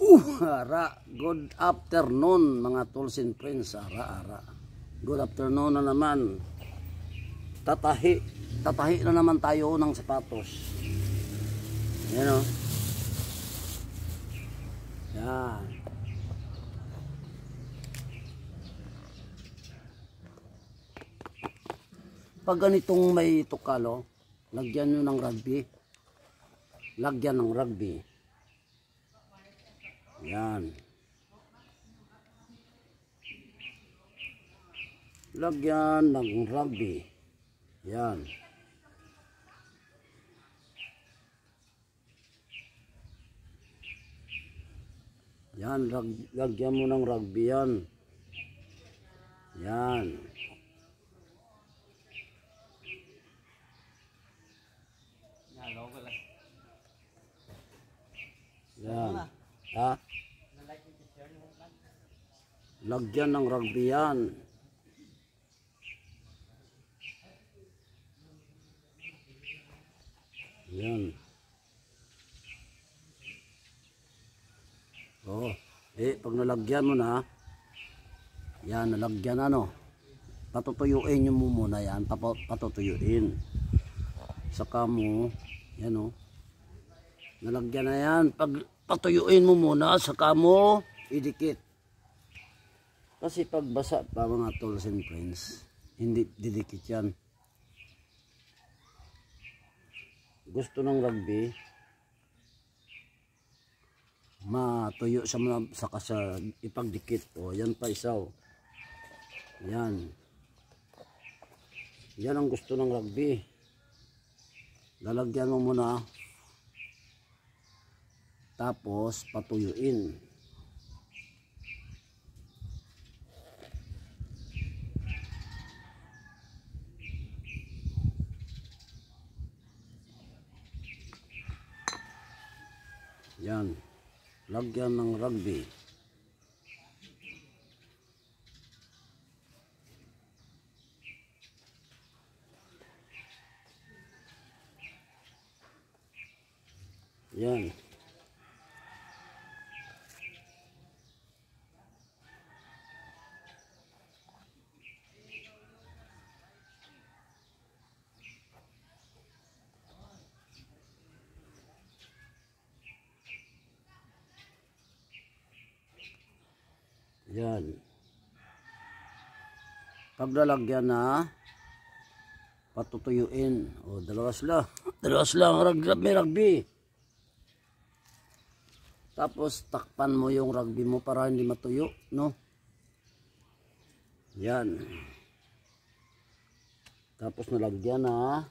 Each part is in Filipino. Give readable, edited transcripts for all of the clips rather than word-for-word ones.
Ara, good afternoon mga tools and friends. Ara. Good afternoon na naman. Tatahi na naman tayo ng sapatos. Yan o. Yan. Pag ganitong may tukalo, lagyan nyo ng rugby. Lagyan ng rugby. Yan. Lagyan ng rugby. Yan. Yan, lagyan mo ng rugby yan. Yan. Yan. Ha? Lagyan ng rugby yan. Yan. Oh, pag nalagyan mo na, yan, nalagyan ano, patutuyuin nyo mo muna yan, patutuyuin. Saka mo, yan o, nalagyan na yan, pag patuyuin mo muna, saka mo idikit. Kasi pag basa pa mga tools and friends, hindi didikit yan. Gusto ng rugby, matuyo sa mga saka sa ipagdikit. O yan pa isaw. Yan. Yan ang gusto ng rugby. Lalagyan mo muna. Tapos patuyuin. Yan. Lagyan ng rugby. Yan. Yan. Pag nalagyan na, patutuyuin. O, dalawa sila ang rugby. Tapos takpan mo yung rugby mo para hindi matuyo, no? Yan. Tapos nalagyan na.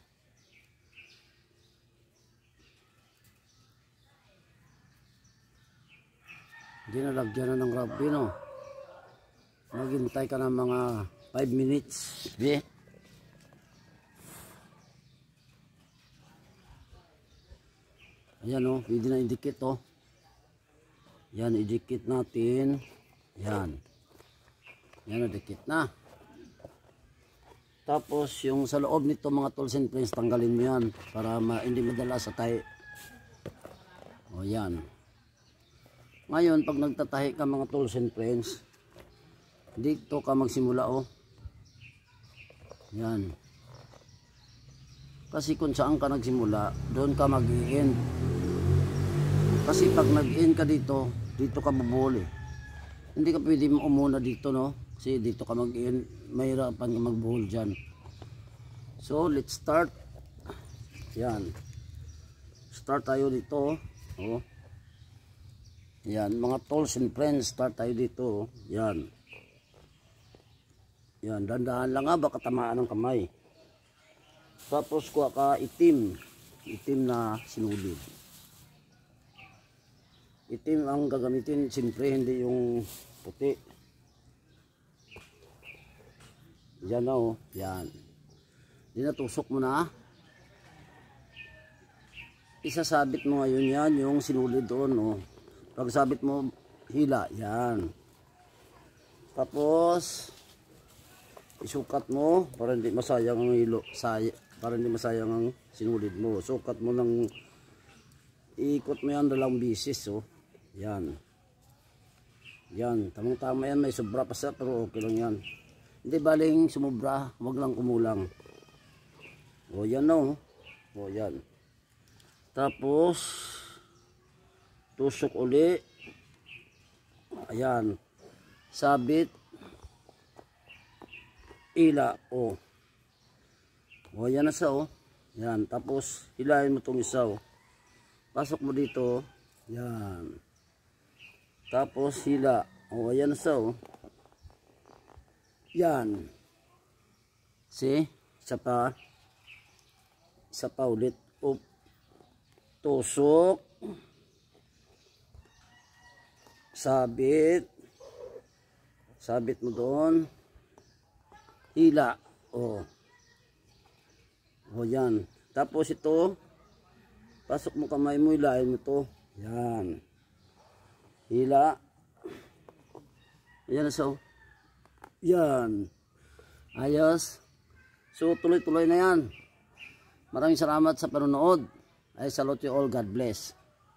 Hindi nalagyan na ng rugby, no? Maghintay ka ng mga 5 minutes. Okay? Ayan o, pwede na idikit o. Yan, idikit natin. Yan. Yan, idikit na. Tapos, yung sa loob nito mga tools and friends, tanggalin mo yan para hindi madala sa tahi. O, yan. Ngayon, pag nagtatahi ka mga tools and friends, dito ka magsimula o. Yan. Kasi kung saan ka nagsimula, doon ka mag-i-end. Kasi pag nag-end ka dito, dito ka bubuli. Hindi ka pwede umuna dito, no? Kasi dito ka mag-end, mahirapan ka magbuhol dyan. So, let's start. Yan. Start tayo dito, oh. Yan, mga tools and friends, start tayo dito, oh. Yan. Yan, dandahan lang nga, baka tamaan ng kamay. Tapos kuha ka itim na sinulid. Itim ang gagamitin, siyempre hindi yung puti. Yan na o, yan. Dinatusok mo na. Isasabit mo ngayon yan, yung sinulid doon o. Pag sabit mo, hila, yan. Tapos isukat mo para hindi masayang ang hilo, para hindi masayang ang sinulid mo. Sukat mo ng ikot mo yan 2 bisis, oh. Yan. Yan, tamang-tama yan. May sobra pa sa pero okay lang yan. Hindi baling sumubra, wag lang kumulang. O yan no. O yan. Tapos tusok uli. Ayan. Sabit. Ila. O. O yan na sa o. Yan. Tapos hilahin mo itong isa o. Pasok mo dito. Yan. Tapos hila. O ayan na sa o. Yan. See? Isa pa. Isa pa ulit. Up. Tusok. Sabit. Sabit mo doon. Hila. O. O yan. Tapos ito. Pasok mo kamay mo. Hilahin mo to. Yan. Hila. Ayan na so. Yan. Ayos. So tuloy-tuloy na yan. Maraming salamat sa panonood. I salute you all. God bless.